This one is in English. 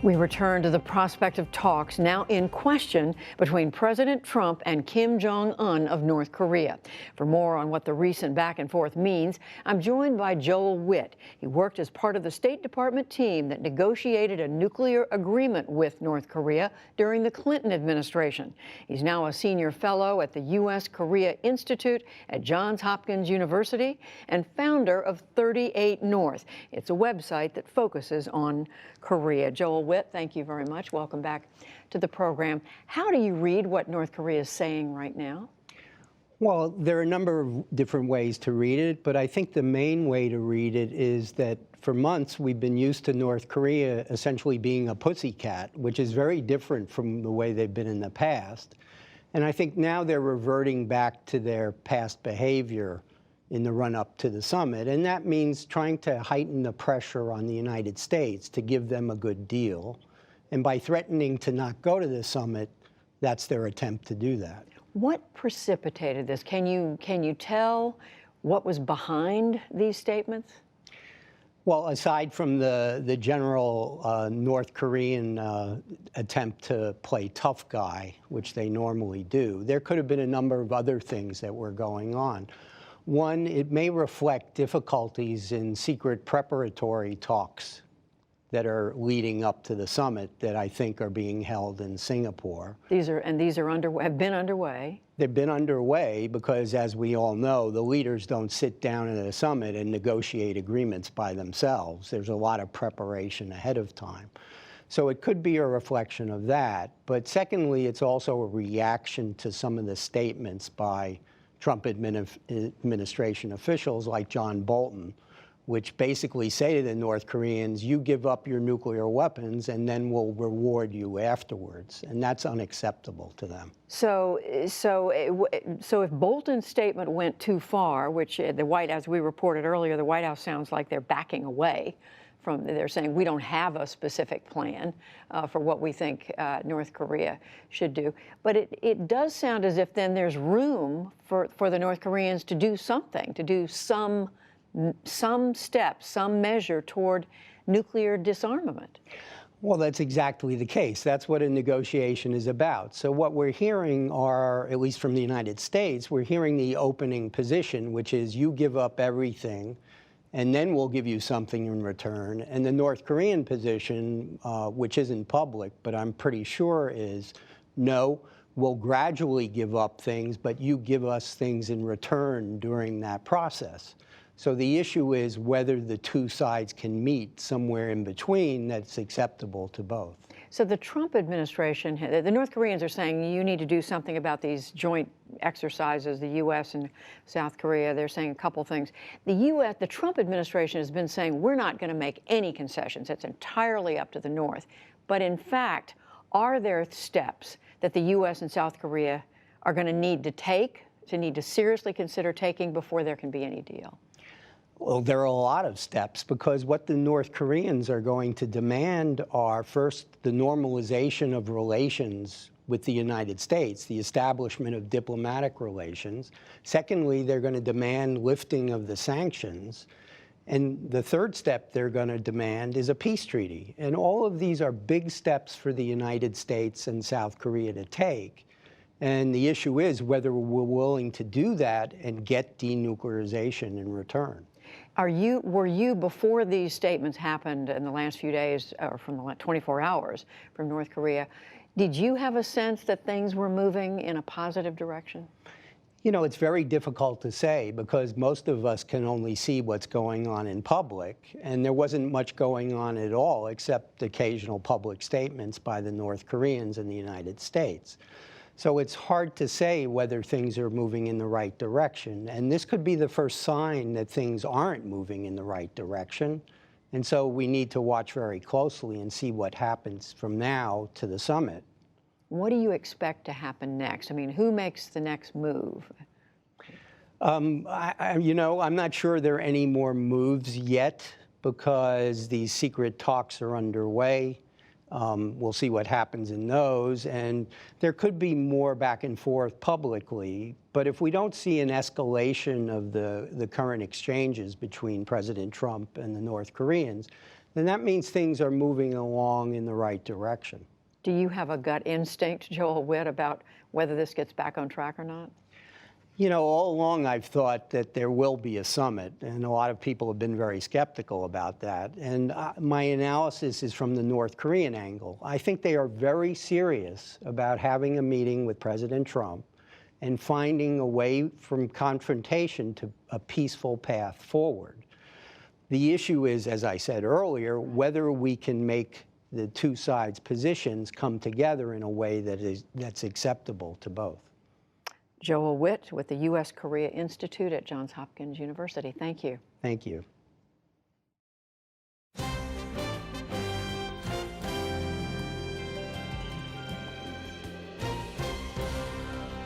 We return to the prospect of talks now in question between President Trump and Kim Jong-un of North Korea. For more on what the recent back and forth means, I'm joined by Joel Witt. He worked as part of the State Department team that negotiated a nuclear agreement with North Korea during the Clinton administration. He's now a senior fellow at the U.S.-Korea Institute at Johns Hopkins University and founder of 38 North. It's a website that focuses on Korea. Joel Witt, thank you very much. Welcome back to the program. How do you read what North Korea is saying right now? Well, there are a number of different ways to read it, but I think the main way to read it is that for months we've been used to North Korea essentially being a pussycat, which is very different from the way they've been in the past. And I think now they're reverting back to their past behavior in the run-up to the summit, and that means trying to heighten the pressure on the United States to give them a good deal. And by threatening to not go to the summit, that's their attempt to do that. What precipitated this? Can you tell what was behind these statements? Well, aside from the general North Korean attempt to play tough guy, which they normally do, there could have been a number of other things that were going on. One, it may reflect difficulties in secret preparatory talks that are leading up to the summit that I think are being held in Singapore. These are have been underway. They've been underway because, as we all know, the leaders don't sit down at a summit and negotiate agreements by themselves. There's a lot of preparation ahead of time. So it could be a reflection of that. But secondly, it's also a reaction to some of the statements by Trump administration officials like John Bolton, which basically say to the North Koreans, you give up your nuclear weapons and then we'll reward you afterwards. And that's unacceptable to them. So if Bolton's statement went too far, which as we reported earlier, the White House sounds like they're backing away from, they're saying we don't have a specific plan for what we think North Korea should do. But it does sound as if then there's room for the North Koreans to do something, to do some steps, some measure toward nuclear disarmament. Well, that's exactly the case. That's what a negotiation is about. So what we're hearing are, at least from the United States, we're hearing the opening position, which is you give up everything, and then we'll give you something in return. And the North Korean position, which isn't public, but I'm pretty sure is, no, we'll gradually give up things, but you give us things in return during that process. So the issue is whether the two sides can meet somewhere in between that's acceptable to both. So the Trump administration, the North Koreans are saying you need to do something about these joint exercises, the U.S. and South Korea. They're saying a couple things. The Trump administration has been saying we're not going to make any concessions. It's entirely up to the North. But in fact, are there steps that the U.S. and South Korea are going to need to seriously consider taking before there can be any deal? Well, there are a lot of steps because what the North Koreans are going to demand are, first, the normalization of relations with the United States, the establishment of diplomatic relations. Secondly, they're going to demand lifting of the sanctions. And the third step they're going to demand is a peace treaty. And all of these are big steps for the United States and South Korea to take. And the issue is whether we're willing to do that and get denuclearization in return. Were you, before these statements happened in the last few days, or from the last 24 hours from North Korea, did you have a sense that things were moving in a positive direction? You know, it's very difficult to say because most of us can only see what's going on in public, and there wasn't much going on at all except occasional public statements by the North Koreans in the United States. So it's hard to say whether things are moving in the right direction. And this could be the first sign that things aren't moving in the right direction. And so we need to watch very closely and see what happens from now to the summit. What do you expect to happen next? I mean, who makes the next move? I'm not sure there are any more moves yet because these secret talks are underway. We'll see what happens in those, and there could be more back and forth publicly. But if we don't see an escalation of the current exchanges between President Trump and the North Koreans, then that means things are moving along in the right direction. Do you have a gut instinct, Joel Witt, about whether this gets back on track or not? You know, all along I've thought that there will be a summit, and a lot of people have been very skeptical about that. And my analysis is from the North Korean angle. I think they are very serious about having a meeting with President Trump and finding a way from confrontation to a peaceful path forward. The issue is, as I said earlier, whether we can make the two sides' positions come together in a way that's acceptable to both. Joel Witt with the U.S. Korea Institute at Johns Hopkins University. Thank you. Thank you.